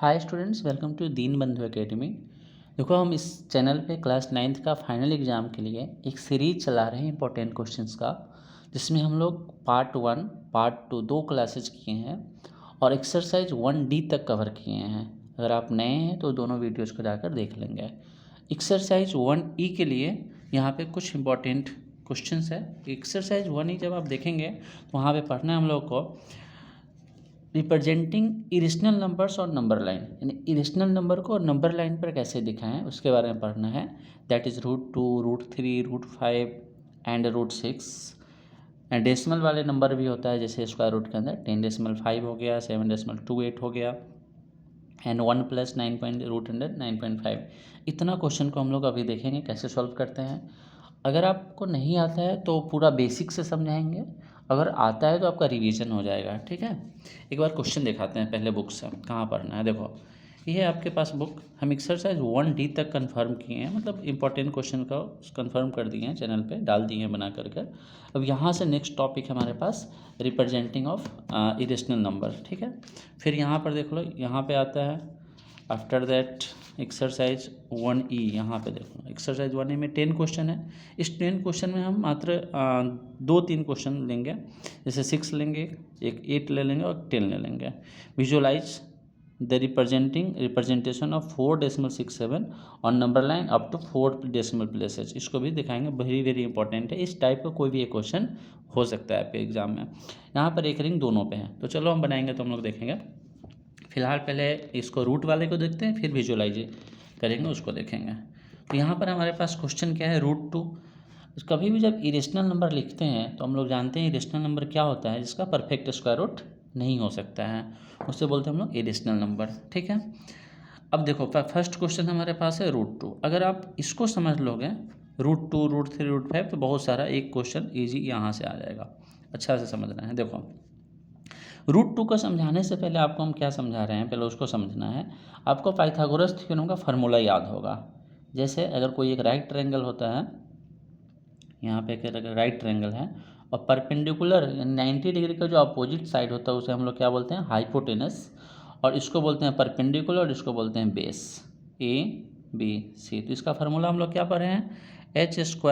Hi students, welcome to दीन बंधु academy. देखो, हम इस चैनल पे क्लास 9th का फाइनल एग्ज़ाम के लिए एक सीरीज चला रहे हैं इंपॉर्टेंट क्वेश्चंस का, जिसमें हम लोग पार्ट 1 पार्ट 2 दो क्लासेज किए हैं और एक्सरसाइज 1D तक कवर किए हैं। अगर आप नए हैं तो दोनों वीडियोज़ को जाकर देख लेंगे। एक्सरसाइज 1E के लिए यहाँ पे कुछ इंपॉर्टेंट क्वेश्चंस है। एक्सरसाइज 1E जब आप देखेंगे तो वहाँ पे पढ़ना है हम लोग को रिप्रेजेंटिंग इरेशनल नंबर्स और नंबर लाइन, यानी इरेशनल नंबर को नंबर लाइन पर कैसे दिखाएं उसके बारे में पढ़ना है। That is √2, √3, √5 and √6। And decimal वाले नंबर भी होता है, जैसे स्क्वायर रूट के अंदर 10.5 हो गया, 7.28 हो गया एंड 1 + 9.5। इतना क्वेश्चन को हम लोग अभी देखेंगे कैसे सॉल्व करते हैं। अगर आपको नहीं आता है तो पूरा बेसिक से समझाएंगे, अगर आता है तो आपका रिवीजन हो जाएगा। ठीक है, एक बार क्वेश्चन दिखाते हैं पहले बुक से कहाँ पढ़ना है। देखो, ये है आपके पास बुक। हम एक्सरसाइज 1D तक कंफर्म किए हैं, मतलब इंपॉर्टेंट क्वेश्चन का कंफर्म कर दिए हैं, चैनल पे डाल दिए हैं बना कर। अब यहाँ से नेक्स्ट टॉपिक हमारे पास रिप्रेजेंटिंग ऑफ इरेशनल नंबर। ठीक है, फिर यहाँ पर देख लो, यहाँ पे आता है आफ्टर दैट एक्सरसाइज 1E। यहाँ पे देखो, एक्सरसाइज 1E में 10 क्वेश्चन है। इस 10 क्वेश्चन में हम मात्र 2-3 क्वेश्चन लेंगे, जैसे 6 लेंगे, एक 8 ले लेंगे और 10 ले लेंगे। विजुअलाइज द रिप्रेजेंटेशन ऑफ 4.67 और number line up to 4 decimal places, इसको भी दिखाएंगे। वेरी वेरी इंपॉर्टेंट है, इस टाइप का कोई भी एक क्वेश्चन हो सकता है आपके एग्जाम में। यहाँ पर एक रिंग दोनों पे है, तो चलो हम बनाएंगे तो हम लोग देखेंगे। फिलहाल पहले इसको रूट वाले को देखते हैं, फिर विजुअलाइज करेंगे उसको देखेंगे। तो यहाँ पर हमारे पास क्वेश्चन क्या है, √2। कभी भी जब इरेशनल नंबर लिखते हैं तो हम लोग जानते हैं इरेशनल नंबर क्या होता है, जिसका परफेक्ट स्क्वायर रूट नहीं हो सकता है, उससे बोलते हैं हम लोग इरेशनल नंबर। ठीक है, अब देखो फर्स्ट क्वेश्चन हमारे पास है √2। अगर आप इसको समझ लोगे, √2, √3, √5, तो बहुत सारा एक क्वेश्चन ईजी यहाँ से आ जाएगा। अच्छा से समझना है। देखो, √2 को समझाने से पहले आपको हम क्या समझा रहे हैं, पहले उसको समझना है। आपको पाइथागोरस थ्योरम का फार्मूला याद होगा। जैसे अगर कोई एक राइट ट्रायंगल होता है, यहाँ पे एक राइट ट्रायंगल है और परपेंडिकुलर 90 डिग्री का जो अपोजिट साइड होता है उसे हम लोग क्या बोलते हैं, हाइपोटेनस, और इसको बोलते हैं परपेंडिकुलर और इसको बोलते हैं बेस, ABC। तो इसका फार्मूला हम लोग क्या पढ़े हैं, h² =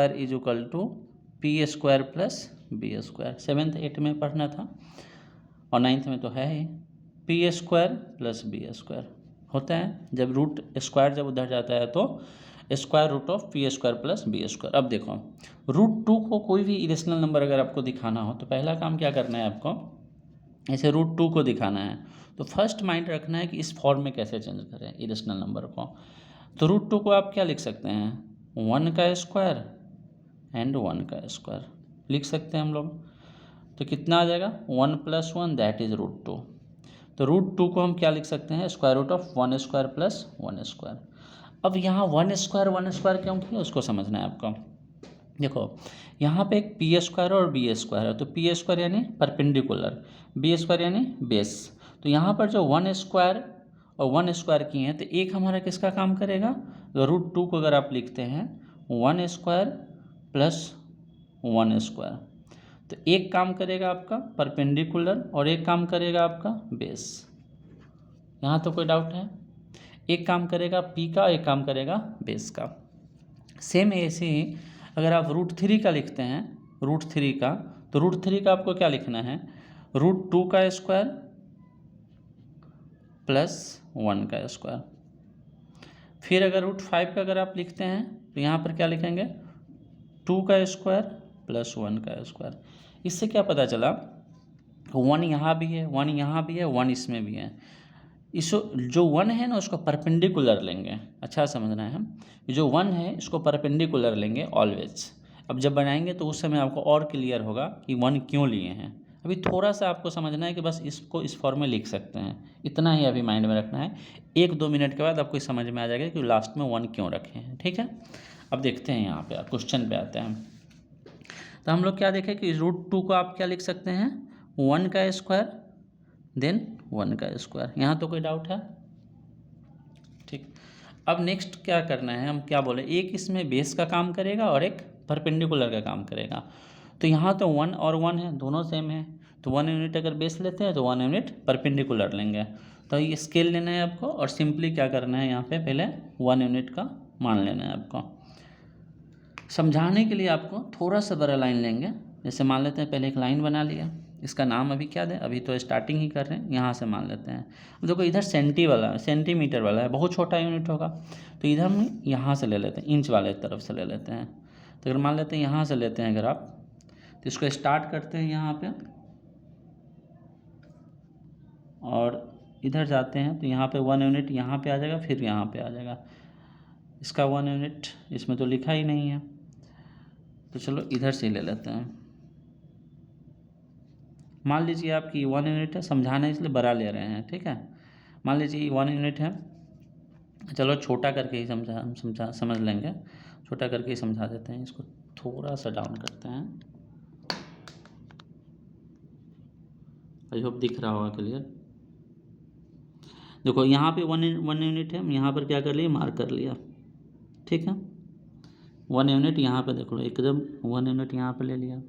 p² + b²। 7th 8th में पढ़ना था और 9th में तो है ही। p² + b² होता है, जब रूट स्क्वायर जब उधर जाता है तो square root of p² + b²। अब देखो, √2 को कोई भी इरेशनल नंबर अगर आपको दिखाना हो तो पहला काम क्या करना है आपको, ऐसे √2 को दिखाना है तो फर्स्ट माइंड रखना है कि इस फॉर्म में कैसे चेंज करें इरेशनल नंबर को। तो √2 को आप क्या लिख सकते हैं, 1 का स्क्वायर एंड 1 का स्क्वायर लिख सकते हैं हम लोग। तो कितना आ जाएगा, 1 + 1 दैट इज़ √2। तो √2 को हम क्या लिख सकते हैं, स्क्वायर रूट ऑफ 1² + 1²। अब यहाँ 1² क्यों किया उसको समझना है आपको। देखो, यहाँ पे एक p² और b² है, तो p² यानी परपेंडिकुलर, b² यानी बेस। तो यहाँ पर जो 1² और 1² किए हैं तो एक हमारा किसका काम करेगा, तो √2 को अगर आप लिखते हैं 1² + 1², तो एक काम करेगा आपका परपेंडिकुलर और एक काम करेगा आपका बेस। यहाँ तो कोई डाउट है, एक काम करेगा p का, एक काम करेगा बेस का। सेम ऐसे ही अगर आप √3 का लिखते हैं, √3 का, तो √3 का आपको क्या लिखना है, √2 का स्क्वायर + 1 का स्क्वायर। फिर अगर √5 का अगर आप लिखते हैं तो यहाँ पर क्या लिखेंगे, 2 का स्क्वायर + 1 का स्क्वायर। इससे क्या पता चला, 1 यहाँ भी है, 1 यहाँ भी है, 1 इसमें भी है। इस जो 1 है ना उसको परपेंडिकुलर लेंगे, अच्छा समझना है। हम जो 1 है इसको परपेंडिकुलर लेंगे ऑलवेज। अब जब बनाएंगे तो उस समय आपको और क्लियर होगा कि 1 क्यों लिए हैं। अभी थोड़ा सा आपको समझना है कि बस इसको इस फॉर्म में लिख सकते हैं, इतना ही अभी माइंड में रखना है। 1-2 मिनट के बाद आपको समझ में आ जाएगा कि लास्ट में 1 क्यों रखे हैं। ठीक है, अब देखते हैं यहाँ पे क्वेश्चन पे आते हैं। तो हम लोग क्या देखें कि √2 को आप क्या लिख सकते हैं, 1 का स्क्वायर देन 1 का स्क्वायर। यहाँ तो कोई डाउट है, ठीक। अब नेक्स्ट क्या करना है, हम क्या बोले, एक इसमें बेस का काम करेगा और एक परपेंडिकुलर का काम करेगा। तो यहाँ तो 1 और 1 है, दोनों सेम है, तो 1 यूनिट अगर बेस लेते हैं तो 1 यूनिट परपेंडिकुलर लेंगे। तो ये स्केल लेना है आपको और सिंपली क्या करना है, यहाँ पे पहले 1 यूनिट का मान लेना है आपको। समझाने के लिए आपको थोड़ा सा बड़ा लाइन लेंगे। जैसे मान लेते हैं पहले एक लाइन बना लिया, इसका नाम अभी क्या दें, अभी तो स्टार्टिंग ही कर रहे हैं, यहाँ से मान लेते हैं। अब देखो इधर सेंटीमीटर वाला है, बहुत छोटा यूनिट होगा, तो इधर हम यहाँ से ले लेते हैं, इंच वाले तरफ से ले लेते हैं। तो अगर मान लेते हैं यहाँ से लेते हैं अगर आप, तो इसको स्टार्ट करते हैं यहाँ पे और इधर जाते हैं, तो यहाँ पे 1 यूनिट यहाँ पे आ जाएगा, फिर यहाँ पे आ जाएगा इसका 1 यूनिट, इसमें तो लिखा ही नहीं है, तो चलो इधर से ले लेते हैं। मान लीजिए आपकी 1 यूनिट है, समझाना है इसलिए बड़ा ले रहे हैं, ठीक है। मान लीजिए 1 यूनिट है, चलो छोटा करके ही समझ लेंगे, छोटा करके ही समझा देते हैं। इसको थोड़ा सा डाउन करते हैं, आई होप दिख रहा होगा क्लियर। देखो यहाँ पे 1 यूनिट है, हम यहाँ पर क्या कर लिए, मार्क कर लिया, ठीक है। 1 यूनिट यहाँ पे देख लो, एकदम 1 यूनिट यहाँ पे ले लिया,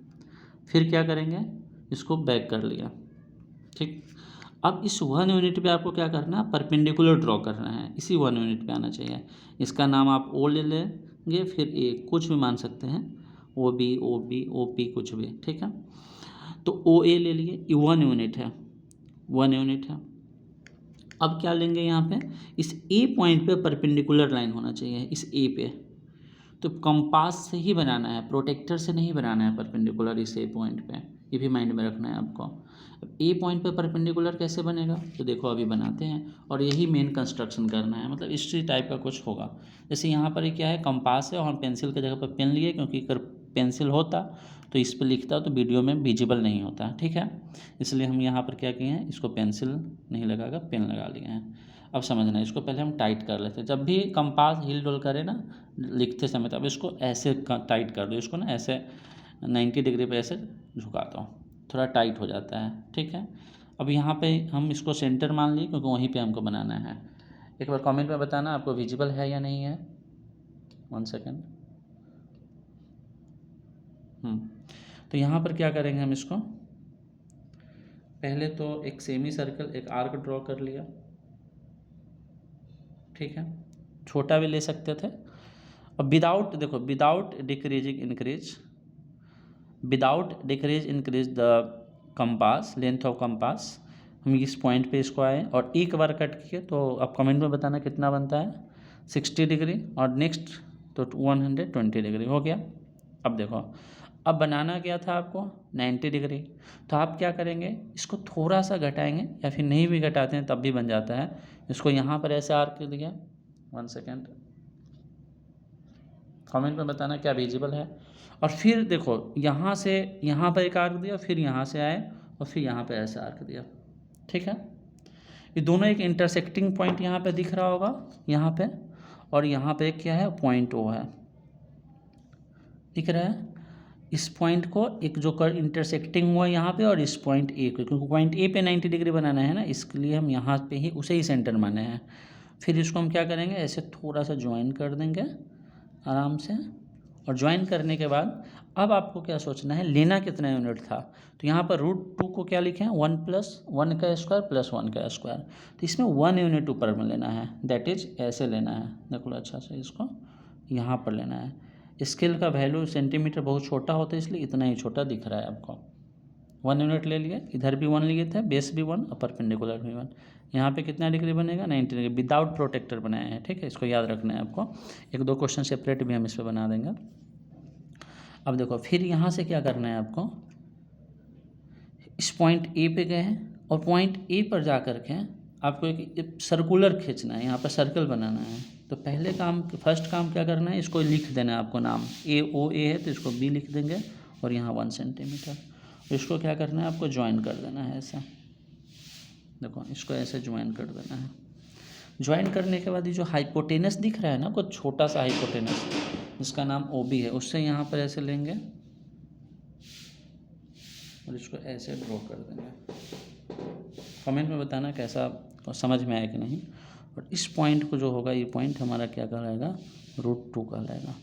फिर क्या करेंगे, इसको बैक कर लिया, ठीक। अब इस 1 यूनिट पे आपको क्या करना है, परपेंडिकुलर ड्रॉ करना है, इसी 1 यूनिट पे आना चाहिए। इसका नाम आप ओ ले लेंगे, फिर ए कुछ भी मान सकते हैं, ओ बी कुछ भी, ठीक है। तो ओ ए ले लिए, ये 1 यूनिट है, 1 यूनिट है। अब क्या लेंगे, यहाँ पे इस ए पॉइंट पे परपेंडिकुलर लाइन होना चाहिए, इस ए पे। तो कंपास से ही बनाना है, प्रोटेक्टर से नहीं बनाना है परपेंडिकुलर इस ए पॉइंट पे, ये भी माइंड में रखना है आपको। अब ए पॉइंट पे परपेंडिकुलर कैसे बनेगा, तो देखो अभी बनाते हैं, और यही मेन कंस्ट्रक्शन करना है, मतलब इसी टाइप का कुछ होगा। जैसे यहाँ पर ये क्या है, कंपास है, और पेंसिल की जगह पर पेन लिए, क्योंकि अगर पेंसिल होता तो इस पर लिखता तो वीडियो में विजिबल नहीं होता, ठीक है। इसलिए हम यहाँ पर क्या किए हैं, इसको पेंसिल नहीं लगाकर पेन लगा लिए हैं। अब समझना है, इसको पहले हम टाइट कर लेते हैं। जब भी कंपास हिल डुल करे ना लिखते समय, तब इसको ऐसे टाइट कर दो, इसको ना ऐसे 90 डिग्री पे ऐसे झुका दो, थोड़ा टाइट हो जाता है, ठीक है। अब यहाँ पे हम इसको सेंटर मान लिए, क्योंकि वहीं पे हमको बनाना है। एक बार कमेंट में बताना आपको विजिबल है या नहीं है, 1 सेकेंड। तो यहाँ पर क्या करेंगे हम, इसको पहले तो एक सेमी सर्कल, एक आर्क ड्रॉ कर लिया, ठीक है, छोटा भी ले सकते थे। अब विदाउट देखो, without decreasing increase the compass, length of compass, हम इस पॉइंट पे इसको आए और एक बार कट किए, तो आप कमेंट में बताना कितना बनता है, 60 डिग्री, और नेक्स्ट तो 120 डिग्री हो गया। अब देखो, अब बनाना क्या था आपको, 90 डिग्री, तो आप क्या करेंगे, इसको थोड़ा सा घटाएंगे, या फिर नहीं भी घटाते हैं तब भी बन जाता है। इसको यहाँ पर ऐसे आर्क दिया, 1 सेकेंड, कमेंट में बताना क्या विजिबल है। और फिर देखो यहाँ से यहाँ पर एक आर्क दिया, फिर यहाँ से आए और फिर यहाँ पे ऐसे आर्क दिया, ठीक है। ये दोनों एक इंटरसेक्टिंग पॉइंट यहाँ पे दिख रहा होगा, यहाँ पे, और यहाँ पे क्या है, पॉइंट ओ है, दिख रहा है। इस पॉइंट को एक जो कर इंटरसेक्टिंग हुआ यहाँ पे, और इस पॉइंट ए को, क्योंकि पॉइंट ए पे 90 डिग्री बनाना है ना, इसके लिए हम यहाँ पे ही उसे ही सेंटर माने हैं। फिर इसको हम क्या करेंगे, ऐसे थोड़ा सा ज्वाइन कर देंगे आराम से, और ज्वाइन करने के बाद अब आपको क्या सोचना है, लेना कितना यूनिट था। तो यहाँ पर √2 को क्या लिखे हैं, 1 + 1 का स्क्वायर + 1 का स्क्वायर, तो इसमें 1 यूनिट ऊपर में लेना है, दैट इज ऐसे लेना है, देखो अच्छा से इसको यहाँ पर लेना है। स्केल का वैल्यू सेंटीमीटर बहुत छोटा होता है, इसलिए इतना ही छोटा दिख रहा है आपको। 1 यूनिट ले लिए, इधर भी 1 लिए थे, बेस भी 1 और परपेंडिकुलर भी 1। यहाँ पे कितना डिग्री बनेगा, 90 डिग्री, विदाउट प्रोटेक्टर बनाए हैं, ठीक है। इसको याद रखना है आपको, 1-2 क्वेश्चन सेपरेट भी हम इस पर बना देंगे। अब देखो, फिर यहाँ से क्या करना है आपको, इस पॉइंट ए पे गए हैं, और पॉइंट ए पर जा कर के आपको एक सर्कुलर खींचना है, यहाँ पर सर्कल बनाना है। तो पहले फर्स्ट काम क्या करना है, इसको लिख देना है आपको नाम, AOA है तो इसको B लिख देंगे, और यहाँ 1 सेंटीमीटर। इसको क्या करना है, आपको ज्वाइन कर देना है ऐसा, देखो इसको ऐसे ज्वाइन कर देना है। ज्वाइन करने के बाद ये जो हाइपोटेनस दिख रहा है ना आपको, छोटा सा हाइपोटेनस, जिसका नाम OB है, उससे यहाँ पर ऐसे लेंगे और इसको ऐसे ड्रॉ कर देंगे। कमेंट में बताना कैसा समझ में आया कि नहीं। और इस पॉइंट को जो होगा, ये पॉइंट हमारा क्या कहलाएगा, √2 कहलाएगा।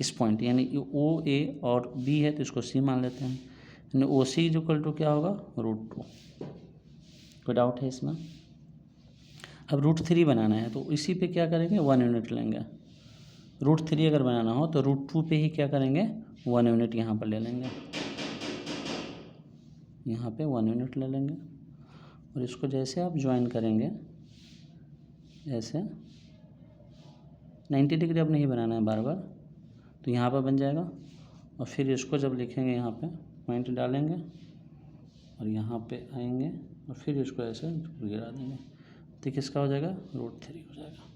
इस पॉइंट यानी OA और B है तो इसको C मान लेते हैं, यानी OC = क्या होगा, √2। कोई डाउट है इसमें? अब √3 बनाना है तो इसी पे क्या करेंगे 1 यूनिट लेंगे। √3 अगर बनाना हो तो √2 पे ही क्या करेंगे 1 यूनिट यहाँ पर ले लेंगे, यहाँ पे 1 यूनिट ले लेंगे। और इसको जैसे आप ज्वाइन करेंगे ऐसे 90 डिग्री अब नहीं बनाना है बार बार, तो यहाँ पर बन जाएगा। और फिर इसको जब लिखेंगे यहाँ पे पॉइंट डालेंगे और यहाँ पे आएंगे और फिर इसको ऐसे गिरा देंगे, तो किसका हो जाएगा √3 हो जाएगा।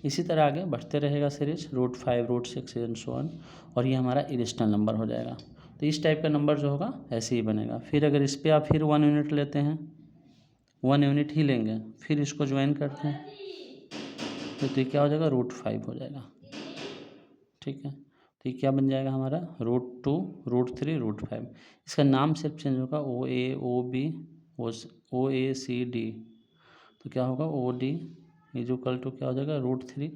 इसी तरह आगे बढ़ते रहेगा सीरीज √5 √6 एंड सो ऑन, और ये हमारा इरेशनल नंबर हो जाएगा। तो इस टाइप का नंबर जो होगा ऐसे ही बनेगा। फिर अगर इस पर आप फिर 1 यूनिट लेते हैं, 1 यूनिट ही लेंगे, फिर इसको ज्वाइन करते हैं तो ये क्या हो जाएगा √5 हो जाएगा। ठीक है, तो ये क्या बन जाएगा हमारा √2 √3 √5। इसका नाम सिर्फ चेंज होगा OA OB OACD, तो क्या होगा OD इक्वल टू क्या हो जाएगा √3।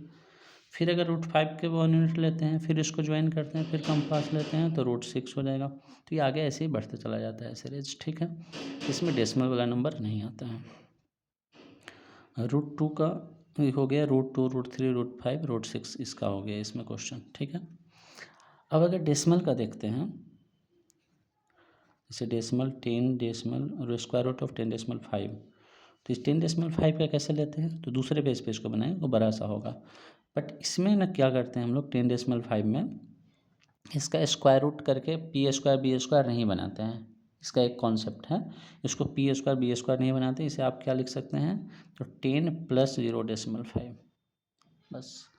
फिर अगर √5 के 1 यूनिट लेते हैं, फिर इसको ज्वाइन करते हैं, फिर कंपास लेते हैं तो √6 हो जाएगा। तो ये आगे ऐसे ही बढ़ते चला जाता है सीरीज। ठीक है, इसमें डेसिमल वाला नंबर नहीं आता है। √2 का हो गया, √2 √3 √5 √6 इसका हो गया इसमें क्वेश्चन। ठीक है, अब अगर डेसिमल का देखते हैं, जैसे डेसिमल 10 डेसिमल और स्क्वायर रूट ऑफ 10^5, तो इस 10^5 का कैसे लेते हैं, तो दूसरे पेज पे इसको बनाएं वो बड़ा सा होगा। बट इसमें ना क्या करते हैं हम लोग 10^5 में इसका स्क्वायर रूट करके p² b² नहीं बनाते हैं। इसका एक कॉन्सेप्ट है, इसको p² b² नहीं बनाते, इसे आप क्या लिख सकते हैं तो 10 + 0.5 बस।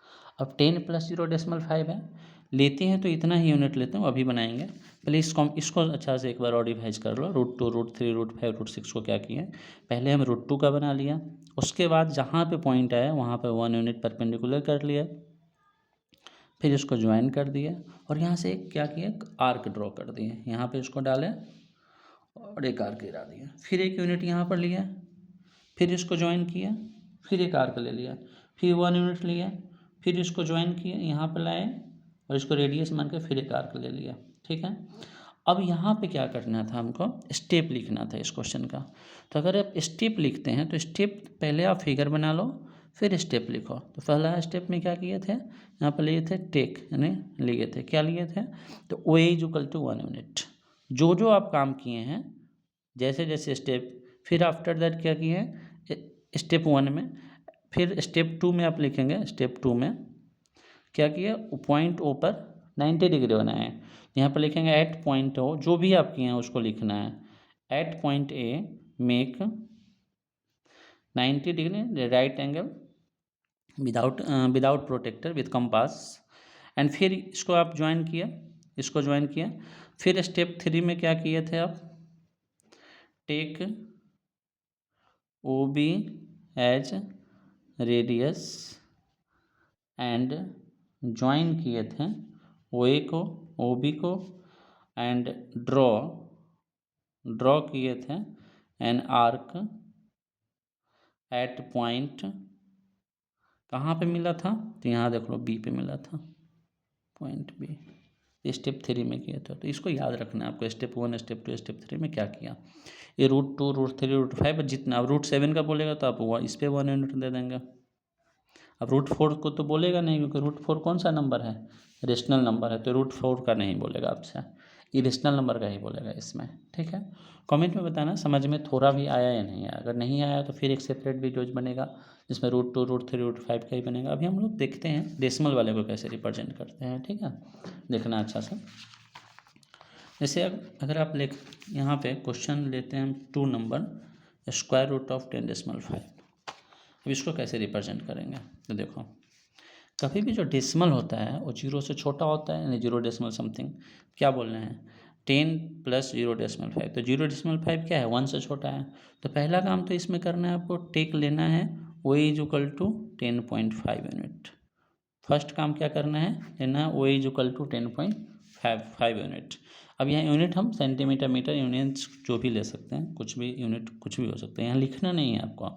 अब 10 + 0.5 है, लेते हैं तो इतना ही यूनिट लेते हैं, अभी बनाएंगे। पहले इसको अच्छा से एक बार और रिवाइज कर लो। √2 √3 √5 √6 को क्या किए, पहले हम √2 का बना लिया, उसके बाद जहाँ पे पॉइंट आया वहाँ पे 1 यूनिट परपेंडिकुलर कर लिया, फिर इसको ज्वाइन कर दिया और यहाँ से क्या किया आर्क ड्रॉ कर दिए, यहाँ पे इसको डालें और एक आर्क गिरा दिया, फिर 1 यूनिट यहाँ पर लिया, फिर इसको ज्वाइन किया, फिर एक आर्क ले लिया, फिर 1 यूनिट लिया, फिर इसको ज्वाइन किया, यहाँ पर लाए और इसको रेडियस मान के फिर एक आर्क ले लिया। ठीक है, अब यहाँ पे क्या करना था, हमको स्टेप लिखना था इस क्वेश्चन का। तो अगर आप स्टेप लिखते हैं तो स्टेप पहले आप फिगर बना लो, फिर स्टेप लिखो। तो पहला स्टेप में क्या किए थे, यहाँ पर लिए थे टेक, यानी लिए थे, क्या लिए थे तो OA इक्वल टू 1 यूनिट। जो जो आप काम किए हैं जैसे जैसे स्टेप, फिर आफ्टर दैट क्या किए हैं स्टेप 1 में, फिर स्टेप 2 में आप लिखेंगे, स्टेप 2 में क्या किया पॉइंट O पर 90 डिग्री बनाए हैं, यहाँ पर लिखेंगे एट पॉइंट O, जो भी आप किए हैं उसको लिखना है, at point A make 90 degree right angle without protractor with compass. And फिर इसको आप ज्वाइन किया, इसको ज्वाइन किया। फिर स्टेप 3 में क्या किए थे आप, take OB as radius and join किए थे OA को OB को, एंड ड्रॉ किए थे एन आर्क एट पॉइंट, कहाँ पे मिला था तो यहाँ देख लो B पे मिला था, पॉइंट B। स्टेप 3 में किया था, तो इसको याद रखना है आपको, स्टेप 1 स्टेप 2 स्टेप 3 में क्या किया। ये √2 √3 √5 जितना, अब √7 का बोलेगा तो आप इस पर 1 यूनिट दे देंगे। अब √4 को तो बोलेगा नहीं, क्योंकि √4 कौन सा नंबर है, रेशनल नंबर है, तो √4 का नहीं बोलेगा आपसे, इरेशनल नंबर का ही बोलेगा इसमें। ठीक है, कमेंट में बताना समझ में थोड़ा भी आया या नहीं आया। अगर नहीं आया तो फिर एक सेपरेट वीडियोज बनेगा जिसमें √2 √3 √5 का ही बनेगा। अभी हम लोग देखते हैं डेसिमल वाले को कैसे रिप्रेजेंट करते हैं। ठीक है, देखना अच्छा सा। जैसे अगर आप यहाँ पे क्वेश्चन लेते हैं 2 नंबर स्क्वायर रूट ऑफ 10^5, अब इसको कैसे रिप्रेजेंट करेंगे, तो देखो कभी भी जो डेसिमल होता है वो 0 से छोटा होता है, यानी 0 समथिंग, क्या बोल रहे हैं 10 + 0.5, तो 0.5 क्या है 1 से छोटा है। तो पहला काम तो इसमें करना है आपको, टेक लेना है OA equal to 10.5 unit. First काम क्या करना है, लेना है OA इक्वल टू 10.5 यूनिट। अब यहाँ यूनिट हम सेंटीमीटर मीटर यूनिट्स जो भी ले सकते हैं, कुछ भी यूनिट कुछ भी हो सकते हैं, यहाँ लिखना नहीं है आपको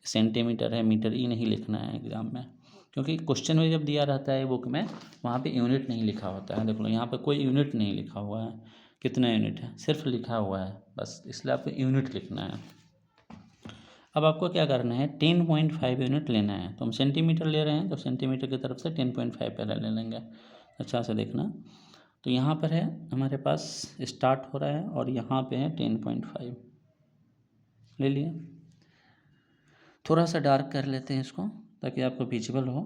सेंटीमीटर है मीटर ही नहीं लिखना है एग्जाम में, क्योंकि क्वेश्चन में जब दिया रहता है बुक में वहाँ पे यूनिट नहीं लिखा होता है। देख लो यहाँ पे कोई यूनिट नहीं लिखा हुआ है, कितना यूनिट है सिर्फ लिखा हुआ है बस, इसलिए आपको यूनिट लिखना है। अब आपको क्या करना है, 10.5 यूनिट लेना है। तो हम सेंटीमीटर ले रहे हैं तो सेंटीमीटर की तरफ से 10.5 पहले ले लेंगे। अच्छा से देखना, तो यहाँ पर है हमारे पास स्टार्ट हो रहा है और यहाँ पे है 10.5 ले लिया। थोड़ा सा डार्क कर लेते हैं इसको ताकि आपको विजिबल हो।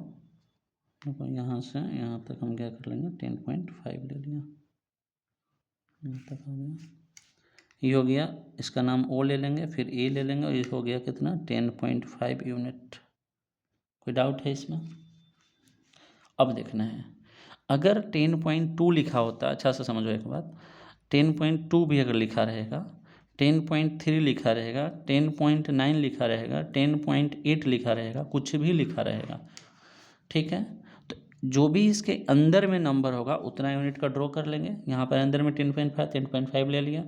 तो यहाँ से यहाँ तक हम क्या कर लेंगे, 10.5 ले लिया, यहाँ तक आ गया। ये हो गया, इसका नाम ओ ले लेंगे, फिर ए ले लेंगे, और ये हो गया कितना, 10.5 यूनिट। कोई डाउट है इसमें? अब देखना है, अगर 10.2 लिखा होता, अच्छा से समझो एक बात, 10.2 भी अगर लिखा रहेगा, 10.3 लिखा रहेगा, 10.9 लिखा रहेगा, 10.8 लिखा रहेगा, कुछ भी लिखा रहेगा, ठीक है, तो जो भी इसके अंदर में नंबर होगा उतना यूनिट का ड्रॉ कर लेंगे। यहाँ पर अंदर में 10.5 ले लिया।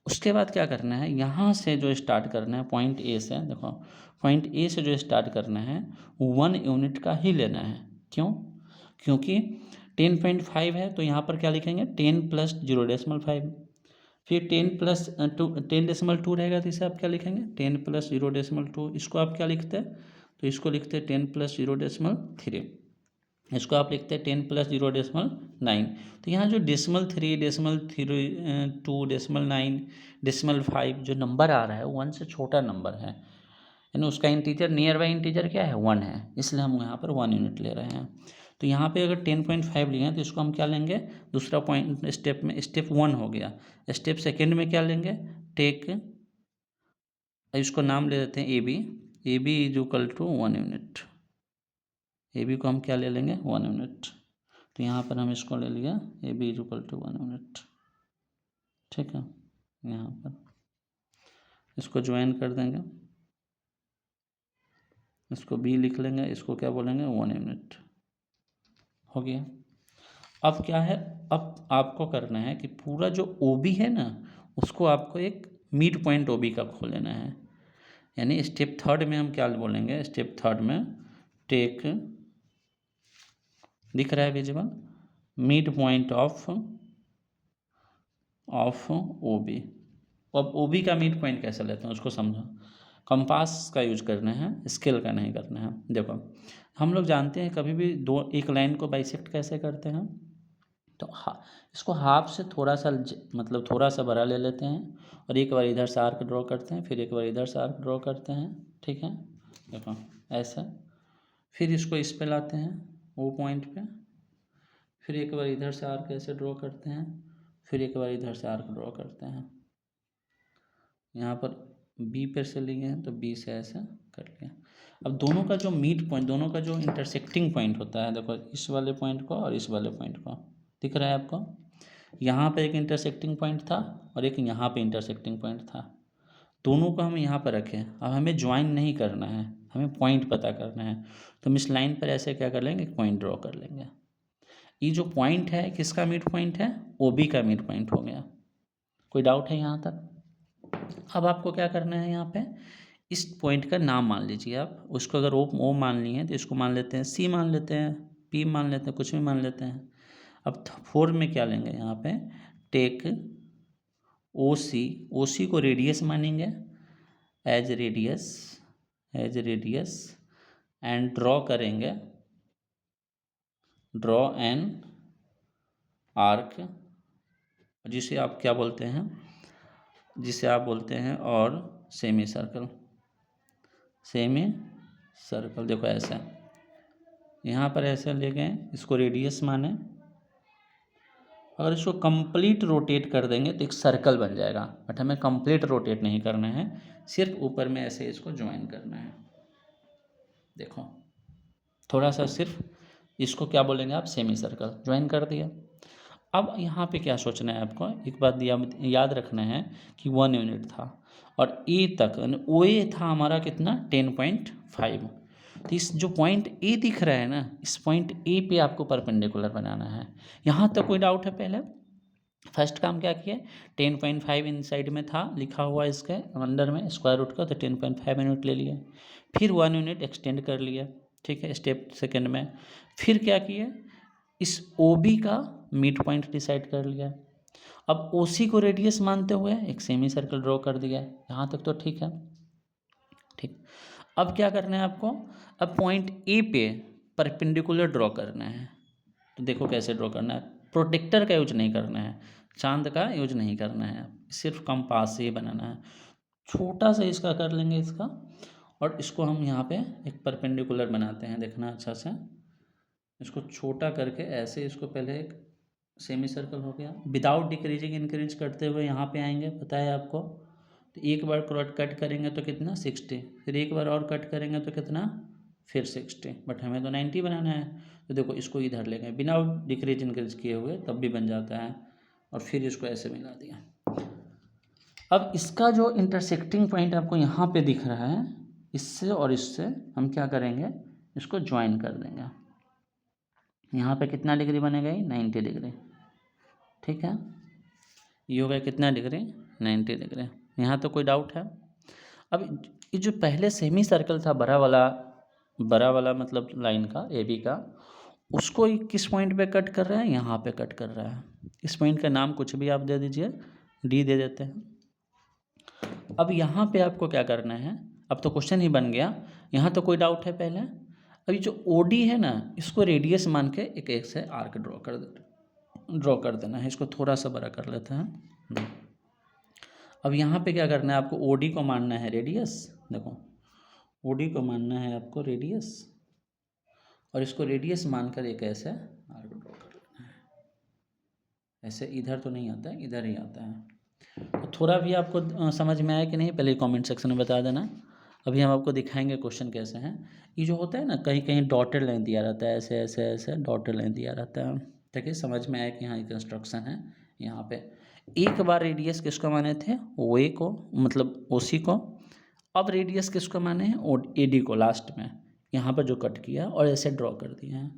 उसके बाद क्या करना है, यहाँ से जो स्टार्ट करना है पॉइंट ए से, देखो पॉइंट ए से जो स्टार्ट करना है 1 यूनिट का ही लेना है। क्यों? क्योंकि 10.5 है तो यहाँ पर क्या लिखेंगे, 10 + 0.5, फिर 10.2 रहेगा तो इसे आप क्या लिखेंगे, 10 + 0.2। इसको आप क्या लिखते हैं, तो इसको लिखते हैं 10 + 0.3। इसको आप लिखते हैं 10 + 0.9। तो यहाँ जो 0.3, 0.2, 0.9, 0.5 जो नंबर आ रहा है 1 से छोटा नंबर है, यानी उसका इंटीजर, नियर बाई इंटीजर क्या है, 1 है, इसलिए हम यहाँ पर 1 यूनिट ले रहे हैं। तो यहाँ पे अगर 10.5 लिए हैं तो इसको हम क्या लेंगे, दूसरा पॉइंट स्टेप में, स्टेप 1 हो गया। स्टेप सेकेंड में क्या लेंगे, टेक, इसको नाम ले देते हैं A B. A B is equal to 1 unit. A B को हम क्या ले लेंगे, 1 यूनिट। तो यहाँ पर हम इसको ले लिया, A B is equal to 1 unit, ठीक है। यहाँ पर इसको ज्वाइन कर देंगे, इसको बी लिख लेंगे, इसको क्या बोलेंगे, 1 यूनिट, हो गया। अब क्या है, अब आपको करना है कि पूरा जो ओ बी है ना, उसको आपको एक मिड पॉइंट ओ बी का खो लेना है। यानी स्टेप थर्ड में हम क्या बोलेंगे, स्टेप थर्ड में टेक, दिख रहा है visible, mid point of O B. अब ओ बी का मिड पॉइंट कैसे लेते हैं उसको समझो। कंपास का यूज करना है, स्केल का नहीं करना है। देखो हम लोग जानते हैं कभी भी एक लाइन को बाइसेक्ट कैसे करते हैं, तो इसको हाफ से थोड़ा सा मतलब थोड़ा सा बड़ा ले लेते हैं और एक बार इधर से आर्क ड्रॉ करते हैं, फिर एक बार इधर से आर्क ड्रॉ करते हैं, ठीक है। देखो ऐसा, फिर इसको इस पे लाते हैं वो पॉइंट पे, फिर एक बार इधर से आर्क ऐसे ड्रॉ करते हैं, फिर एक बार इधर से आर्क ड्रॉ करते हैं। यहाँ पर बी पर से लिए हैं तो बी से ऐसा कर लिया। अब दोनों का जो मीट पॉइंट, दोनों का जो इंटरसेक्टिंग पॉइंट होता है, देखो इस वाले पॉइंट को और इस वाले पॉइंट को, दिख रहा है आपको, यहाँ पे एक इंटरसेक्टिंग पॉइंट था और एक यहाँ पे इंटरसेक्टिंग पॉइंट था, दोनों को हम यहाँ पर रखें। अब हमें ज्वाइन नहीं करना है, हमें पॉइंट पता करना है, तो हम इस लाइन पर ऐसे क्या कर लेंगे, पॉइंट ड्रॉ कर लेंगे। ये जो पॉइंट है किसका मिड पॉइंट है, ओ बी का मिड पॉइंट हो गया। कोई डाउट है यहाँ तक? अब आपको क्या करना है, यहाँ पे इस पॉइंट का नाम मान लीजिए आप, उसको अगर ओ मान लिए तो इसको मान लेते हैं सी, मान लेते हैं पी, मान लेते हैं, कुछ भी मान लेते हैं। अब 4 में क्या लेंगे, यहाँ पे टेक ओ सी, ओ सी को रेडियस मानेंगे, एज रेडियस एंड ड्रॉ करेंगे, ड्रॉ एन आर्क, जिसे आप क्या बोलते हैं, जिसे आप बोलते हैं और सेमी सर्कल, देखो ऐसा, यहाँ पर ऐसे ले गए, इसको रेडियस माने, अगर इसको कंप्लीट रोटेट कर देंगे तो एक सर्कल बन जाएगा, बट हमें कंप्लीट रोटेट नहीं करना है, सिर्फ ऊपर में ऐसे इसको ज्वाइन करना है। देखो थोड़ा सा सिर्फ इसको क्या बोलेंगे आप, सेमी सर्कल, ज्वाइन कर दिया। अब यहाँ पे क्या सोचना है आपको, एक बात याद रखना है कि 1 यूनिट था और ए तक ओ ए था हमारा कितना, 10.5। तो इस जो पॉइंट ए दिख रहा है ना, इस पॉइंट ए पे आपको परपेंडिकुलर बनाना है। यहाँ तक कोई डाउट है? पहले फर्स्ट काम क्या किया, 10.5 इनसाइड में था लिखा हुआ इसके अंदर में स्क्वायर रूट का, तो 10.5 यूनिट ले लिया, फिर 1 यूनिट एक्सटेंड कर लिया, ठीक है, स्टेप सेकेंड में। फिर क्या किया, इस ओ बी का मिड पॉइंट डिसाइड कर लिया। अब ओ सी को रेडियस मानते हुए एक सेमी सर्कल ड्रॉ कर दिया, यहाँ तक तो ठीक है। ठीक, अब क्या करना है आपको, अब पॉइंट ए पे परपेंडिकुलर ड्रॉ करना है। तो देखो कैसे ड्रॉ करना है, प्रोटेक्टर का यूज नहीं करना है, चांद का यूज नहीं करना है, सिर्फ कंपास से ही बनाना है। छोटा सा इसका कर लेंगे इसका, और इसको हम यहाँ पे एक परपेंडिकुलर बनाते हैं, देखना अच्छा से। इसको छोटा करके ऐसे इसको पहले एक सेमी सर्कल हो गया, विदाउट डिक्रीजिंग इंक्रीज करते हुए यहाँ पे आएंगे, पता है आपको। तो एक बार कट करेंगे तो कितना 60, फिर एक बार और कट करेंगे तो कितना, फिर 60, बट हमें तो 90 बनाना है। तो देखो इसको इधर लेंगे बिना डिक्रीज इंक्रीज किए हुए, तब भी बन जाता है, और फिर इसको ऐसे मिला दिया। अब इसका जो इंटरसेक्टिंग पॉइंट आपको यहाँ पे दिख रहा है, इससे और इससे हम क्या करेंगे, इसको ज्वाइन कर देंगे। यहाँ पे कितना डिग्री बनेगा, 90 डिग्री, ठीक है। ये हो गया कितना डिग्री, 90 डिग्री। यहाँ तो कोई डाउट है। अब ये जो पहले सेमी सर्कल था बड़ा वाला मतलब लाइन का ए बी का, उसको ये किस पॉइंट पे कट कर रहा है, यहाँ पे कट कर रहा है। इस पॉइंट का नाम कुछ भी आप दे दीजिए, डी दे देते हैं। अब यहाँ पे आपको क्या करना है, अब तो क्वेश्चन ही बन गया, यहाँ तो कोई डाउट है पहले। अभी जो ओ डी है ना, इसको रेडियस मान के एक से आर्क ड्रॉ कर देना है। इसको थोड़ा सा बड़ा कर लेते हैं। अब यहाँ पे क्या करना है आपको, ओ डी को मानना है रेडियस, देखो ओ डी को मानना है आपको रेडियस, और इसको रेडियस मानकर एक ऐसे आर्क ड्रॉ कर लेना है। ऐसे इधर तो नहीं आता है, इधर ही आता है। तो थोड़ा भी आपको समझ में आया कि नहीं, पहले कमेंट सेक्शन में बता देना। अभी हम आपको दिखाएंगे क्वेश्चन कैसे हैं। ये जो होता है ना, कहीं कहीं डॉटेड लाइन दिया रहता है, ऐसे ऐसे ऐसे डॉटेड लाइन दिया रहता है, ताकि समझ में आए कि हाँ एक इंस्ट्रक्शन है। यहाँ पे एक बार रेडियस किसको माने थे, ओ ए को, मतलब ओ सी को। अब रेडियस किसको माने हैं, ओ ए डी को, लास्ट में यहाँ पर जो कट किया और ऐसे ड्रॉ कर दिया है।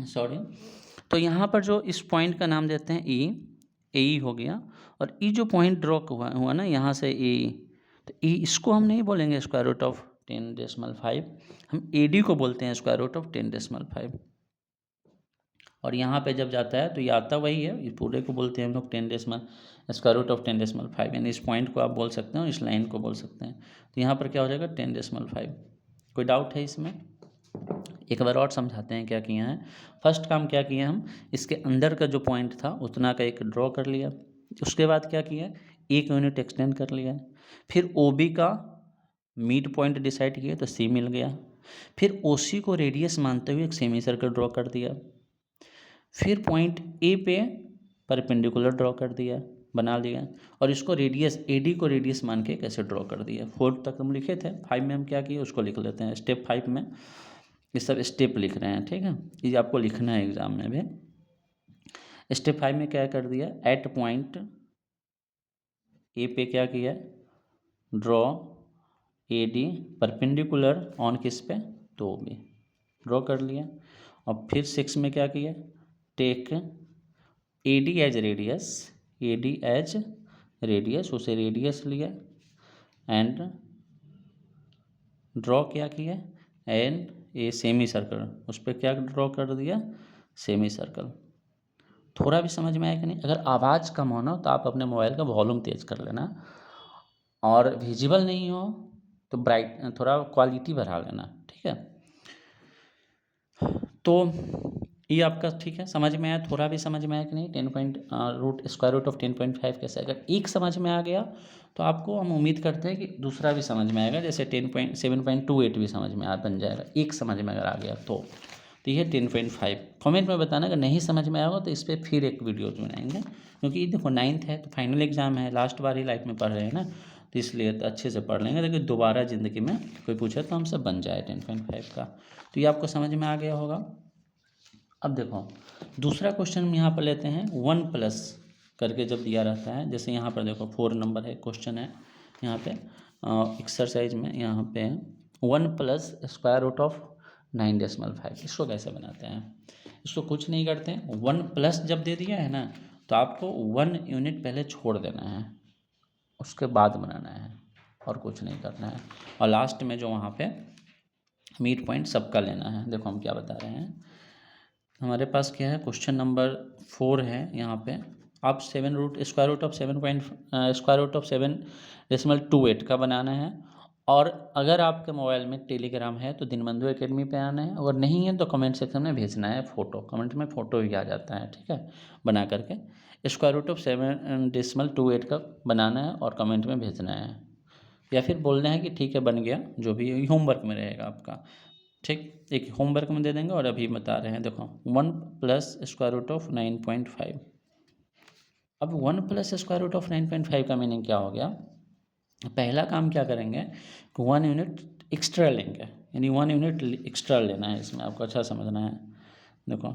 सॉरी। तो यहाँ पर जो इस पॉइंट का नाम देते हैं ए हो गया, और ई जो पॉइंट ड्रॉ हुआ ना यहाँ से ए, तो ई इसको हम नहीं बोलेंगे स्क्वायर रूट ऑफ 10.5, हम ए डी को बोलते हैं स्क्वायर रूट ऑफ 10.5। और यहाँ पे जब जाता है तो ये आता वही है, इस पूरे को बोलते हैं हम लोग स्क्वायर रूट ऑफ 10.5, यानी इस पॉइंट को आप बोल सकते हैं, इस लाइन को बोल सकते हैं। तो यहाँ पर क्या हो जाएगा 10.5। कोई डाउट है इसमें? एक बार और समझाते हैं क्या किया है। फर्स्ट काम क्या किया हम, इसके अंदर का जो पॉइंट था उतना का एक ड्रॉ कर लिया। उसके बाद क्या किया, एक यूनिट एक्सटेंड कर लिया। फिर ओ बी का मिड पॉइंट डिसाइड किया तो सी मिल गया। फिर ओ सी को रेडियस मानते हुए एक सेमी सर्कल ड्रॉ कर दिया। फिर पॉइंट ए पे परपेंडिकुलर ड्रॉ कर दिया, बना लिया, और इसको रेडियस ए डी को रेडियस मान के कैसे ड्रॉ कर दिया। 4 तक हम लिखे थे, 5 में हम क्या किए उसको लिख लेते हैं। स्टेप 5 में ये सब स्टेप लिख रहे हैं, ठीक है, ये आपको लिखना है एग्जाम में भी। स्टेप 5 में क्या कर दिया, एट पॉइंट ए पे क्या किया, draw A D perpendicular on किस पे, तो भी ड्रॉ कर लिया। और फिर 6 में क्या किया, take A D as radius, A D as radius, उसे रेडियस लिया, एंड ड्रॉ क्या किया, एंड ए सेमी सर्कल, उस पर क्या ड्रॉ कर दिया, सेमी सर्कल। थोड़ा भी समझ में आया कि नहीं? अगर आवाज़ कम हो ना तो आप अपने मोबाइल का वॉल्यूम तेज़ कर लेना, और विजिबल नहीं हो तो ब्राइट थोड़ा क्वालिटी बढ़ा लेना, ठीक है। तो ये आपका ठीक है, समझ में आया? थोड़ा भी समझ में आया कि नहीं? स्क्वायर रूट ऑफ 10.5 कैसे? अगर एक समझ में आ गया तो आपको हम उम्मीद करते हैं कि दूसरा भी समझ में आएगा, जैसे 7.28 भी समझ में बन जाएगा, एक समझ में अगर आ गया तो ये 10.5। कमेंट में बताना अगर नहीं समझ में आएगा तो इस पर फिर एक वीडियो बनाएंगे, क्योंकि देखो 9th है तो फाइनल एग्जाम है, लास्ट बार ही लाइफ में पढ़ रहे हैं ना, तो इसलिए तो अच्छे से पढ़ लेंगे, लेकिन दोबारा ज़िंदगी में कोई पूछे तो हमसे बन जाए 10.5 का। तो ये आपको समझ में आ गया होगा। अब देखो दूसरा क्वेश्चन हम यहाँ पर लेते हैं, 1+ करके जब दिया रहता है, जैसे यहाँ पर देखो 4 नंबर है क्वेश्चन है, यहाँ पे एक्सरसाइज में यहाँ पे 1+ स्क्वायर रूट ऑफ 9.5। इसको कैसे बनाते हैं? इसको कुछ नहीं करते हैं, 1+ जब दे दिया है ना तो आपको 1 यूनिट पहले छोड़ देना है, उसके बाद बनाना है, और कुछ नहीं करना है। और लास्ट में जो वहाँ पे मिड पॉइंट सबका लेना है। देखो हम क्या बता रहे हैं, हमारे पास क्या है, क्वेश्चन नंबर 4 है यहाँ पे, आप स्क्वायर रूट ऑफ 7.28 का बनाना है। और अगर आपके मोबाइल में टेलीग्राम है तो दिनबंधु एकेडमी पे आना है, अगर नहीं है तो कमेंट सेक्शन में भेजना है फ़ोटो, कमेंट में फ़ोटो भी आ जाता है, ठीक है, बना करके स्क्वायर रूट ऑफ 7.28 का बनाना है और कमेंट में भेजना है, या फिर बोलना है कि ठीक है बन गया, जो भी होमवर्क में रहेगा आपका, ठीक। एक होमवर्क में दे देंगे और अभी बता रहे हैं, देखो 1 प्लस स्क्वायर रूट ऑफ 9.5। अब 1 प्लस स्क्वायर रूट ऑफ 9.5 का मीनिंग क्या हो गया? पहला काम क्या करेंगे कि 1 यूनिट एक्स्ट्रा लेंगे, यानी 1 यूनिट एक्स्ट्रा लेना है, इसमें आपको अच्छा समझना है। देखो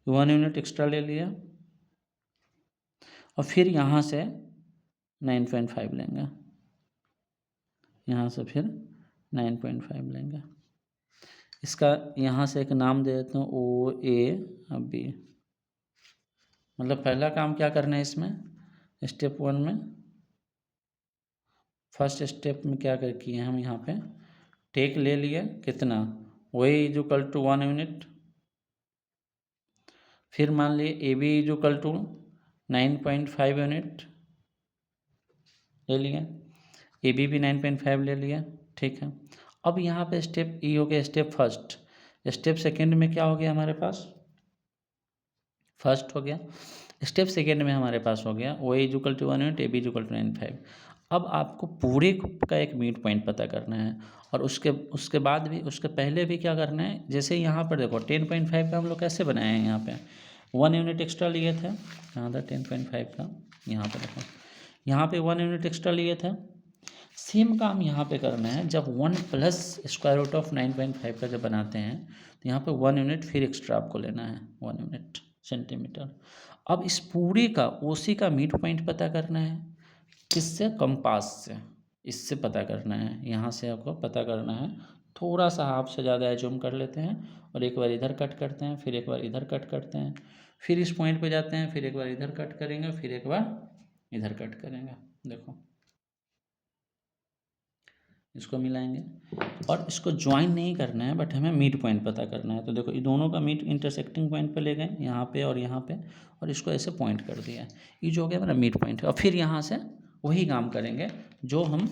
1 यूनिट एक्स्ट्रा ले लिया और फिर यहाँ से 9.5 लेंगे, यहाँ से फिर 9.5 लेंगे। इसका यहाँ से एक नाम दे देते हैं OA B। मतलब पहला काम क्या करना है इसमें, स्टेप 1 में, फर्स्ट स्टेप में क्या कर किए हम यहाँ पे टेक ले लिए, कितना, वही इज इक्वल टू 1 यूनिट। फिर मान लिए AB is equal to 9.5 unit ले लिया, AB भी 9.5 ले लिया, ठीक है। अब यहाँ पे स्टेप E हो गया स्टेप फर्स्ट। स्टेप सेकेंड में क्या हो गया हमारे पास, फर्स्ट हो गया। स्टेप सेकेंड में हमारे पास हो गया OA is equal to 1 unit, AB is equal to 9.5। अब आपको पूरे का एक मिड पॉइंट पता करना है, और उसके बाद भी, उसके पहले भी क्या करना है, जैसे यहाँ पर देखो 10.5 का हम लोग कैसे बनाए हैं, यहाँ पे 1 यूनिट एक्स्ट्रा लिए थे, यहाँ था 10.5 का, यहाँ पे देखो यहाँ पे 1 यूनिट एक्स्ट्रा लिए थे। सेम काम यहाँ पे करना है, जब 1 प्लस स्क्वायर रूट ऑफ 9.5 का जब बनाते हैं तो यहाँ पे 1 यूनिट फिर एक्स्ट्रा आपको लेना है, 1 यूनिट सेंटीमीटर। अब इस पूरे का OC का मिड पॉइंट पता करना है, किससे, कंपास से, इससे पता करना है, यहाँ से आपको पता करना है। थोड़ा सा हाफ से ज़्यादा जूम कर लेते हैं और एक बार इधर कट करते हैं, फिर एक बार इधर कट करते हैं, फिर इस पॉइंट पे जाते हैं, फिर एक बार इधर कट करेंगे, फिर एक बार इधर कट करेंगे। देखो इसको मिलाएंगे और इसको ज्वाइन नहीं करना है, बट हमें मिड पॉइंट पता करना है। तो देखो ये दोनों का मिड इंटरसेक्टिंग पॉइंट पे ले गए, यहाँ पे और यहाँ पे, और इसको ऐसे पॉइंट कर दिया, ये जो हो गया मेरा मिड पॉइंट। और फिर यहाँ से वही काम करेंगे जो हम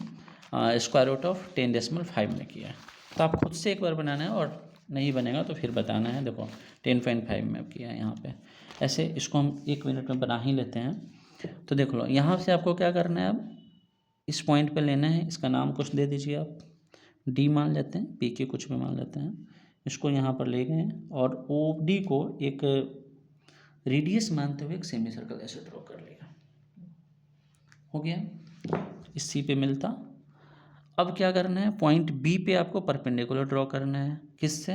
स्क्वायर रूट ऑफ 10.5 में किया है। तो आप खुद से एक बार बनाना है, और नहीं बनेगा तो फिर बताना है। देखो 10.5 में किया है यहाँ पे, ऐसे इसको हम 1 मिनट में बना ही लेते हैं। तो देख लो यहाँ से आपको क्या करना है, अब इस पॉइंट पे लेना है, इसका नाम कुछ दे दीजिए आप, D मान लेते हैं, P के कुछ भी मान लेते हैं। इसको यहाँ पर ले गए और OD को एक रेडियस मानते हुए एक सेमी सर्कल ऐसे ड्रॉ कर लिया, हो गया, इस C पे मिलता। अब क्या करना है, पॉइंट B पे आपको परपेंडिकुलर ड्रॉ करना है, किससे,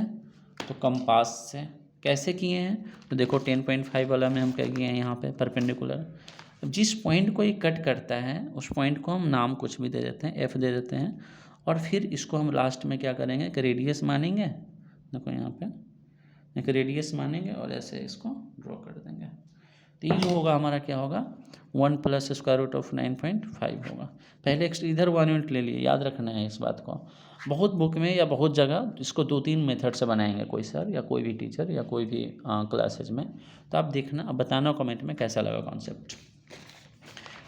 तो कंपास से। कैसे किए हैं, तो देखो 10.5 वाला में हम क्या किए हैं, यहाँ पे परपेंडिकुलर। जिस पॉइंट को ये कट करता है उस पॉइंट को हम नाम कुछ भी दे देते हैं, F दे देते हैं, और फिर इसको हम लास्ट में क्या करेंगे कि रेडियस मानेंगे। देखो यहाँ पे एक रेडियस मानेंगे और ऐसे इसको ड्रॉ कर देंगे। तो ये जो होगा हमारा क्या होगा, 1 प्लस स्क्वायर रूट ऑफ 9.5 होगा। पहले इधर 1 यूनिट ले लिए, याद रखना है इस बात को। बहुत बुक में या बहुत जगह इसको 2-3 मेथड से बनाएंगे कोई सर या कोई भी टीचर या कोई भी क्लासेज में। तो आप देखना, अब बताना कमेंट में कैसा लगा कॉन्सेप्ट।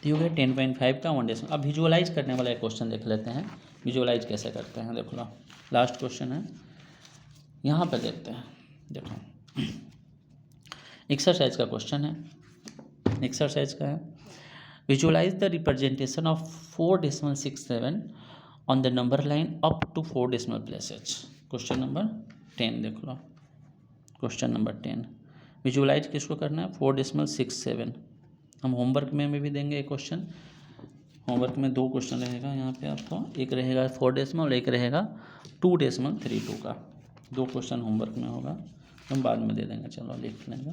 तो हो गया 10.5 का 1 डेसिमल। अब विजुअलाइज करने वाला एक क्वेश्चन देख लेते हैं, विजुअलाइज कैसे करते हैं। देखो लो लास्ट क्वेश्चन है, यहाँ पे देखते हैं। देखो एक्सरसाइज का क्वेश्चन है, एक्सरसाइज का है, visualize the representation of 4.67 on the number line up to 4 decimal places. Question number 10 देख लो, क्वेश्चन नंबर 10 विजुअलाइज किसको करना है, 4.67। हम होमवर्क में भी देंगे एक क्वेश्चन, होमवर्क में 2 क्वेश्चन रहेगा यहाँ पे आपको, एक रहेगा 4 डेसिमल, एक रहेगा 2.32 का। 2 क्वेश्चन होमवर्क में होगा, हम बाद में दे देंगे, चलो लिख लेंगे।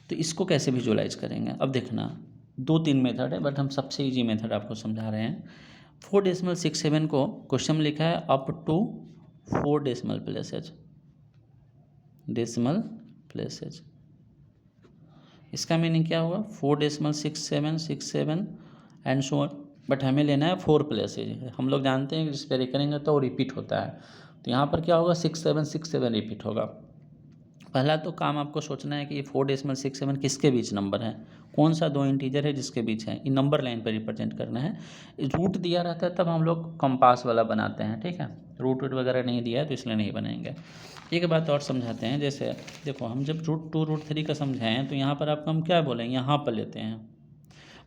तो इसको कैसे विजुअलाइज करेंगे, अब देखना 2-3 मेथड है, बट हम सबसे इजी मेथड आपको समझा रहे हैं। 4.67 को क्वेश्चन में लिखा है up to 4 decimal places, decimal places. इसका मीनिंग क्या हुआ, 4.67 एंड सो ऑन, बट हमें लेना है 4 प्लेसेज। हम लोग जानते हैं कि जिस पे करेंगे तो वो रिपीट होता है, तो यहाँ पर क्या होगा 67 रिपीट होगा। पहला तो काम आपको सोचना है कि ये 4.67 किसके बीच नंबर है, कौन सा दो इंटीजर है जिसके बीच है, ये नंबर लाइन पर रिप्रेजेंट करना है। रूट दिया रहता है तब हम लोग कंपास वाला बनाते हैं, ठीक है। रूट वगैरह नहीं दिया है तो इसलिए नहीं बनाएंगे। एक बात और समझाते हैं, जैसे देखो हम जब √2 √3 का समझाएं तो यहाँ पर आपको हम क्या बोलेंगे, यहाँ पर लेते हैं।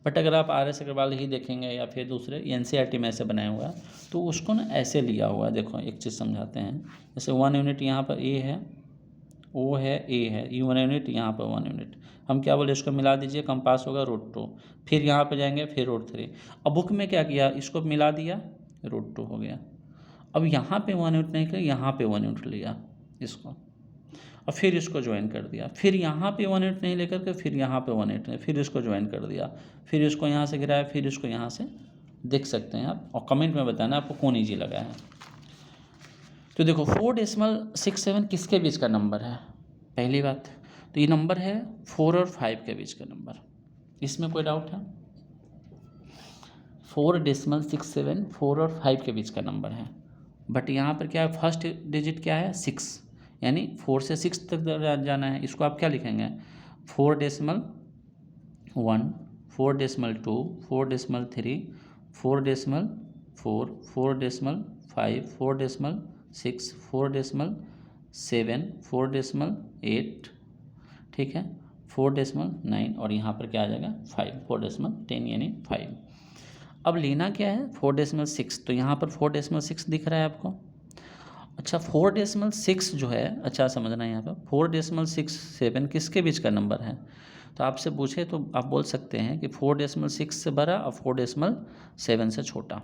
बट अगर आप RS अग्रवाल ही देखेंगे या फिर दूसरे NCERT में ऐसे बनाया हुआ तो उसको ना ऐसे लिया हुआ है। देखो एक चीज़ समझाते हैं, जैसे 1 यूनिट यहाँ पर A है, O है, A है, ये 1 यूनिट, यहाँ पर 1 यूनिट, हम क्या बोले, इसको मिला दीजिए, कंपास होगा √2, फिर यहाँ पे जाएंगे फिर √3। अब बुक में क्या किया, इसको मिला दिया, √2 हो गया। अब यहाँ पे 1 यूनिट नहीं किया, यहाँ पे 1 यूनिट लिया इसको, और फिर इसको ज्वाइन कर दिया, फिर यहाँ पे 1 यूनिट नहीं लेकर के फिर यहाँ पे 1 यूनिट, फिर इसको ज्वाइन कर दिया, फिर इसको यहाँ से गिराया, फिर इसको यहाँ से, देख सकते हैं आप, और कमेंट में बताना आपको कौन ईजी लगा है। तो देखो 4.67 किसके बीच का नंबर है, पहली बात तो ये नंबर है 4 और 5 के बीच का नंबर, इसमें कोई डाउट है। 4.67 4 और 5 के बीच का नंबर है, बट यहाँ पर क्या है, फर्स्ट डिजिट क्या है, 6, यानी 4 से 6 तक जाना है। इसको आप क्या लिखेंगे, 4.1 4.2 4.3 4.4 4.5 4.6 4.7 4.8, ठीक है, 4.9, और यहाँ पर क्या आ जाएगा 5, 4.10 यानी 5। अब लेना क्या है 4.6, तो यहाँ पर 4.6 दिख रहा है आपको। अच्छा 4.6 जो है, अच्छा समझना है यहाँ पर 4.67 किसके बीच का नंबर है, तो आपसे पूछे तो आप बोल सकते हैं कि 4.6 से बड़ा और 4.7 से छोटा।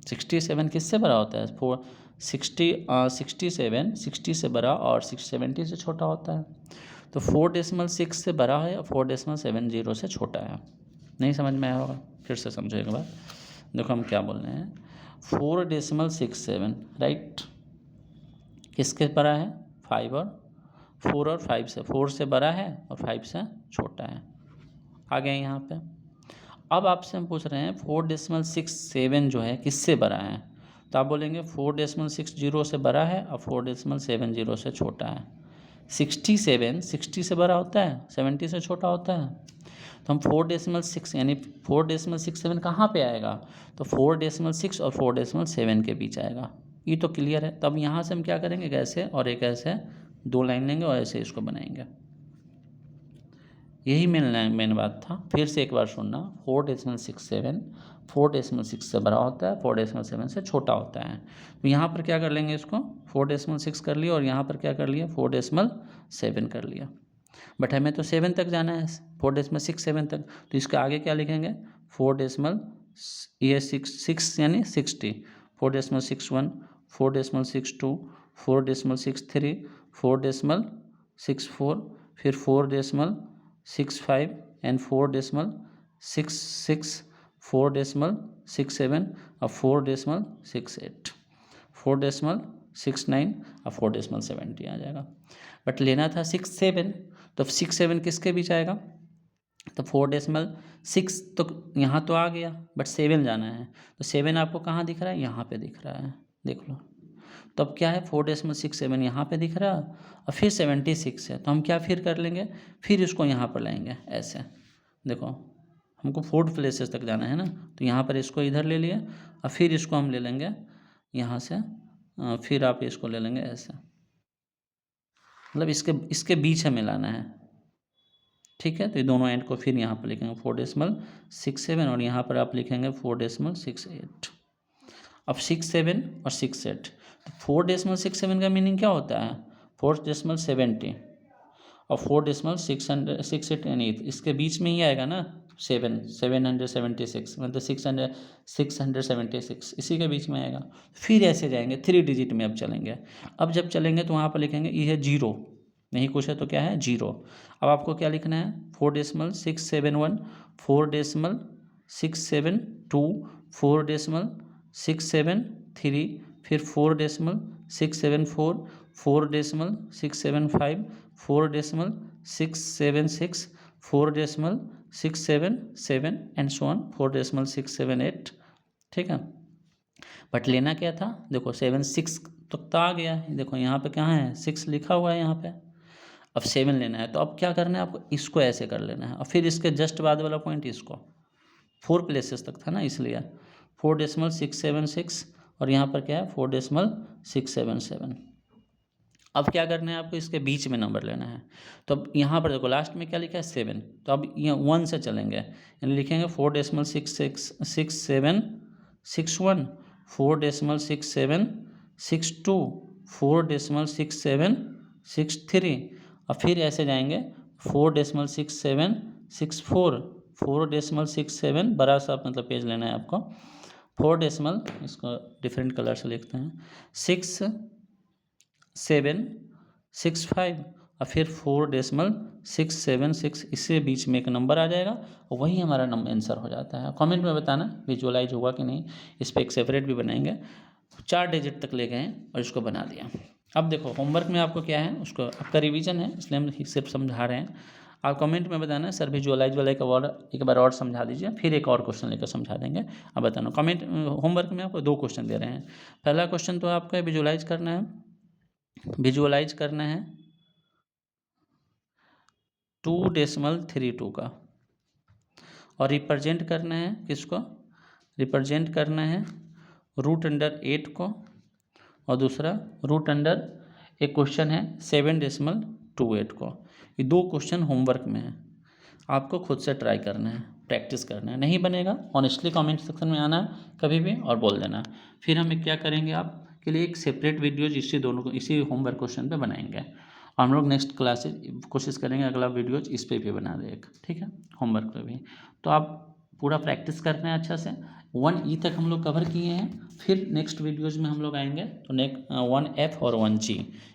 67 किससे बड़ा होता है, 60 से बड़ा और 70 से छोटा होता है। तो 4.6 से बड़ा है और 4.70 से छोटा है। नहीं समझ में आया होगा, फिर से समझो एक बार। देखो हम क्या बोल रहे हैं, 4.67 राइट किसके बड़ा है, 5 और 4 और 5 से, 4 से बड़ा है और 5 से छोटा है। आ गए यहाँ पे। अब आपसे हम पूछ रहे हैं 4.67 जो है किससे बड़ा है, तो आप बोलेंगे 4.60 से बड़ा है और 4.70 से छोटा है। 67 60 से बड़ा होता है, 70 से छोटा होता है। तो हम 4.6 यानी 4.67 कहाँ पे आएगा, तो 4.6 और 4.7 के बीच आएगा। ये तो क्लियर है। तब यहाँ से हम क्या करेंगे, एक ऐसे और एक ऐसे दो लाइन लेंगे और ऐसे इसको बनाएंगे। यही मेन बात था। फिर से एक बार सुनना, 4.67 4.6 से बड़ा होता है, 4.7 से छोटा होता है। तो यहाँ पर क्या कर लेंगे, इसको 4.6 कर लिया और यहाँ पर क्या कर लिया 4.7 कर लिया। बट हमें तो 7 तक जाना है, 4.67 तक, तो इसके आगे क्या लिखेंगे 4.6 यानी 60, 4.61 4.62 4.63 4.64 फिर 4.65 एंड 4.66 4.67 और 4.68 4.69 और 4.70 आ जाएगा। बट लेना था 6-7, तो 6-7 किसके बीच आएगा, तो 4.6 तो यहाँ तो आ गया, बट 7 जाना है, तो 7 आपको कहाँ दिख रहा है, यहाँ पे दिख रहा है, देख लो। तो अब क्या है 4.67 यहाँ पे दिख रहा है और फिर 76 है, तो हम क्या फिर कर लेंगे, फिर इसको यहाँ पर लाएंगे ऐसे। देखो हमको 4 प्लेसेस तक जाना है ना, तो यहाँ पर इसको इधर ले लिए और फिर इसको हम ले लेंगे यहाँ से, फिर आप इसको ले लेंगे ऐसे, मतलब इसके बीच हमें लाना है, ठीक है। तो ये दोनों एंड को फिर यहाँ पर लिखेंगे 4.67 और यहाँ पर आप लिखेंगे 4.68। अब 6-7 और 6-8, तो 4.67 का मीनिंग क्या होता है 4.70 और 4.668 यानी इसके बीच में ही आएगा ना 776 मतलब 676 इसी के बीच में आएगा। फिर ऐसे जाएंगे 3 डिजिट में अब चलेंगे। अब जब चलेंगे तो वहाँ पर लिखेंगे ये है 0, नहीं कुछ है तो क्या है 0। अब आपको क्या लिखना है 4.671 4.672 4.673 फिर 4.674 4.675 4.676 4.677 एंड सो ऑन 4.678, ठीक है। बट लेना क्या था, देखो 7 6 तो आ गया, देखो यहाँ पे कहाँ है 6 लिखा हुआ है यहाँ पे। अब 7 लेना है, तो अब क्या करना है आपको, इसको ऐसे कर लेना है और फिर इसके जस्ट बाद वाला पॉइंट इसको, 4 प्लेसेस तक था ना इसलिए 4.676 और यहाँ पर क्या है 4.677। अब क्या करना है आपको, इसके बीच में नंबर लेना है। तो अब यहाँ पर देखो लास्ट में क्या लिखा है 7, तो अब यहाँ 1 से चलेंगे, यानी लिखेंगे 4.6761, 4.6762, 4.6763 और फिर ऐसे जाएंगे 4.6764, 4.67 बड़ा सा मतलब पेज लेना है आपको, 4 डेसिमल, इसको डिफरेंट कलर से लिखते हैं, 6.765 और फिर 4.676, इससे बीच में एक नंबर आ जाएगा और वही हमारा नंबर आंसर हो जाता है। कमेंट में बताना विजुअलाइज हुआ कि नहीं, इस पर एक सेपरेट भी बनाएंगे। 4 डिजिट तक ले गए और इसको बना दिया। अब देखो होमवर्क में आपको क्या है, उसको आपका रिवीजन है इसलिए हम सिर्फ समझा रहे हैं। आप कमेंट में बताना सर विजुअलाइज वाला एक बार और समझा दीजिए, फिर एक और क्वेश्चन लेकर समझा देंगे। अब बताना कमेंट, होमवर्क में आपको 2 क्वेश्चन दे रहे हैं। पहला क्वेश्चन तो आपका विजुअलाइज करना है 2.32 का, और रिप्रेजेंट करना है किसको, रिप्रेजेंट करना है √8 को, और दूसरा एक क्वेश्चन है 7.28 को। ये 2 क्वेश्चन होमवर्क में है, आपको खुद से ट्राई करना है, प्रैक्टिस करना है। नहीं बनेगा ऑनेस्टली कमेंट सेक्शन में आना कभी भी और बोल देना। फिर हम क्या करेंगे आपके लिए एक सेपरेट वीडियोज इसी होमवर्क क्वेश्चन पे बनाएंगे। हम लोग नेक्स्ट क्लासेज कोशिश करेंगे अगला वीडियोज इस पे भी बना दे एक, ठीक है, होमवर्क पे भी। तो आप पूरा प्रैक्टिस करना है अच्छा से। 1E तक हम लोग कवर किए हैं, फिर नेक्स्ट वीडियोज में हम लोग आएंगे तो 1F और 1G,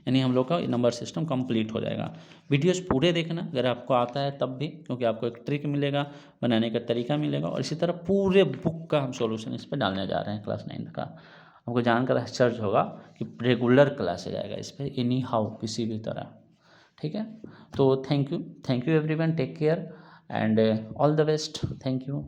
यानी हम लोग का नंबर सिस्टम कंप्लीट हो जाएगा। वीडियोज पूरे देखना अगर आपको आता है तब भी, क्योंकि आपको एक ट्रिक मिलेगा, बनाने का तरीका मिलेगा, और इसी तरह पूरे बुक का हम सॉल्यूशन इस पर डालने जा रहे हैं क्लास 9 का। आपको जानकर आश्चर्य होगा कि रेगुलर क्लास जाएगा इस पर एनी हाउ किसी भी तरह, ठीक है। तो thank you everyone, take care and all the best, thank you.